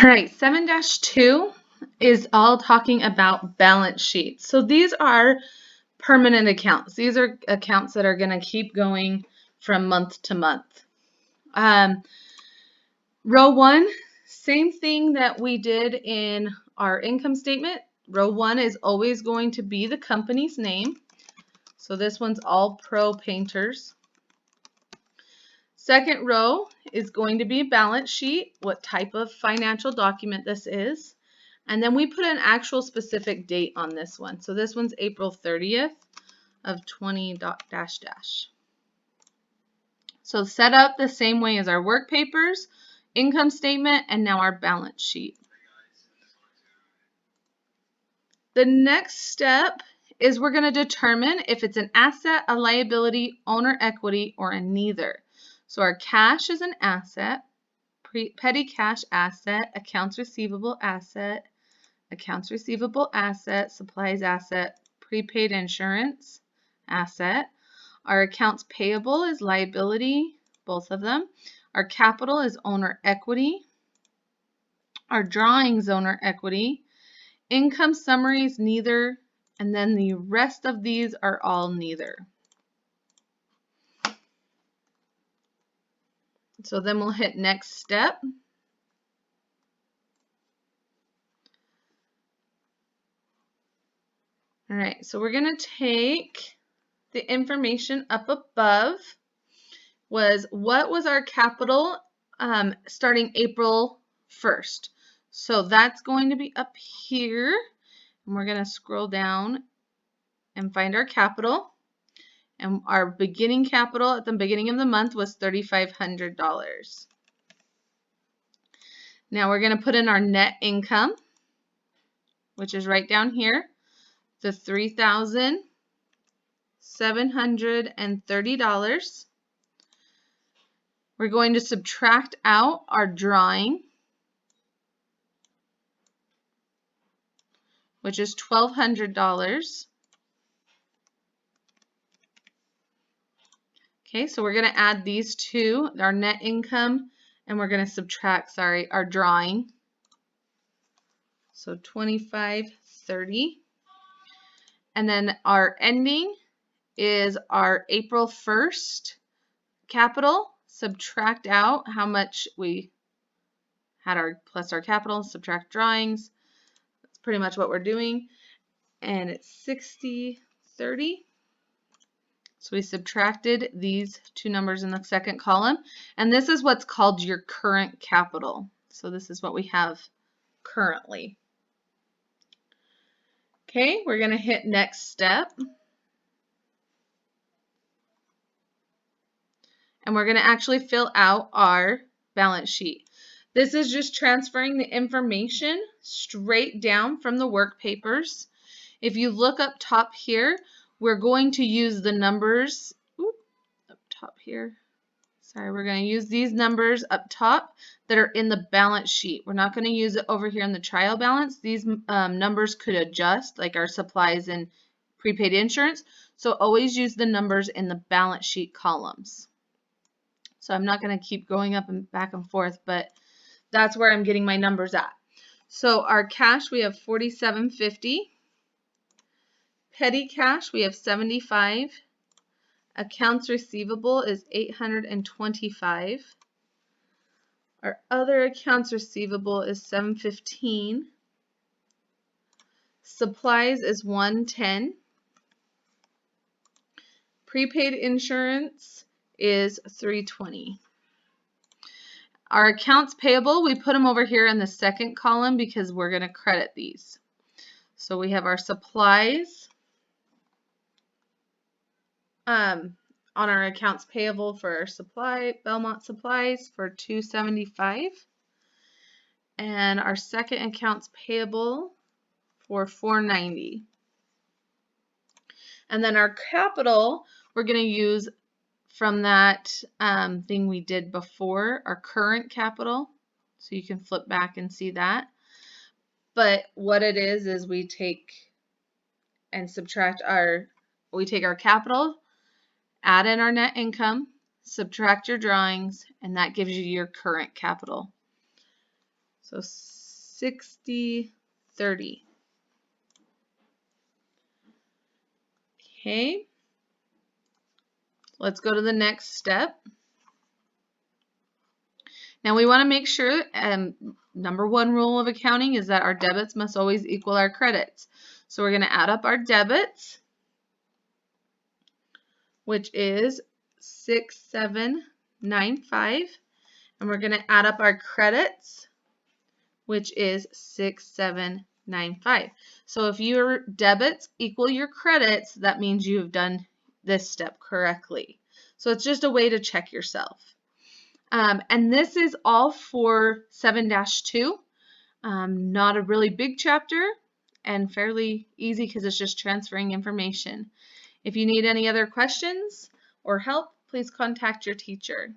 right, 7-2 is all talking about balance sheets. So these are permanent accounts. These are accounts that are going to keep going from month to month. Row 1, same thing that we did in our income statement. Row 1 is always going to be the company's name. So this one's All Pro Painters. Second row is going to be a balance sheet, what type of financial document this is. And then we put an actual specific date on this one. So this one's April 30th of 20 dash dash. So set up the same way as our work papers, income statement, and now our balance sheet. The next step is we're going to determine if it's an asset, a liability, owner equity, or a neither. So our cash is an asset, petty cash asset, accounts receivable asset, supplies asset, prepaid insurance asset. Our accounts payable is liability, both of them. Our capital is owner equity. Our drawings owner equity. Income summaries neither, and then the rest of these are all neither. So then we'll hit next step. All right, so we're going to take the information up above. What was our capital starting April 1st? So that's going to be up here, and we're going to scroll down and find our capital. And our beginning capital at the beginning of the month was $3,500. Now we're going to put in our net income, which is right down here, the $3,730. We're going to subtract out our drawing, which is $1,200. Okay, so we're going to add these two, our net income, and we're going to subtract, our drawing. So $2,530. And then our ending is our April 1st capital. Subtract out how much we had plus our capital, subtract drawings. That's pretty much what we're doing. And it's 60/30. So we subtracted these two numbers in the second column. And this is what's called your current capital. So this is what we have currently. Okay, we're going to hit next step. And we're going to actually fill out our balance sheet. This is just transferring the information straight down from the work papers. If you look up top here, we're going to use the numbers up top here. We're going to use these numbers up top that are in the balance sheet. We're not going to use it over here in the trial balance. These numbers could adjust, like our supplies and prepaid insurance. So always use the numbers in the balance sheet columns. So I'm not going to keep going up and back and forth, but that's where I'm getting my numbers at. So our cash, we have $4,750. Petty cash, we have $75. Accounts receivable is $825. Our other accounts receivable is $715. Supplies is $110. Prepaid insurance is $320. Our accounts payable, we put them over here in the second column because we're going to credit these. So we have our supplies on our accounts payable for our Belmont supplies for $275. And our second accounts payable for $490. And then our capital, we're going to use from that thing we did before, our current capital. So you can flip back and see that. But what it is we take and subtract we take our capital, add in our net income, subtract your drawings, and that gives you your current capital. So 60, 30. Okay. Let's go to the next step. Now we want to make sure, number one rule of accounting is that our debits must always equal our credits. So we're going to add up our debits, which is 6795, and we're going to add up our credits, which is 6795. So if your debits equal your credits, that means you have done this step correctly. So it's just a way to check yourself. And this is all for 7-2. Not a really big chapter and fairly easy because it's just transferring information. If you need any other questions or help, please contact your teacher.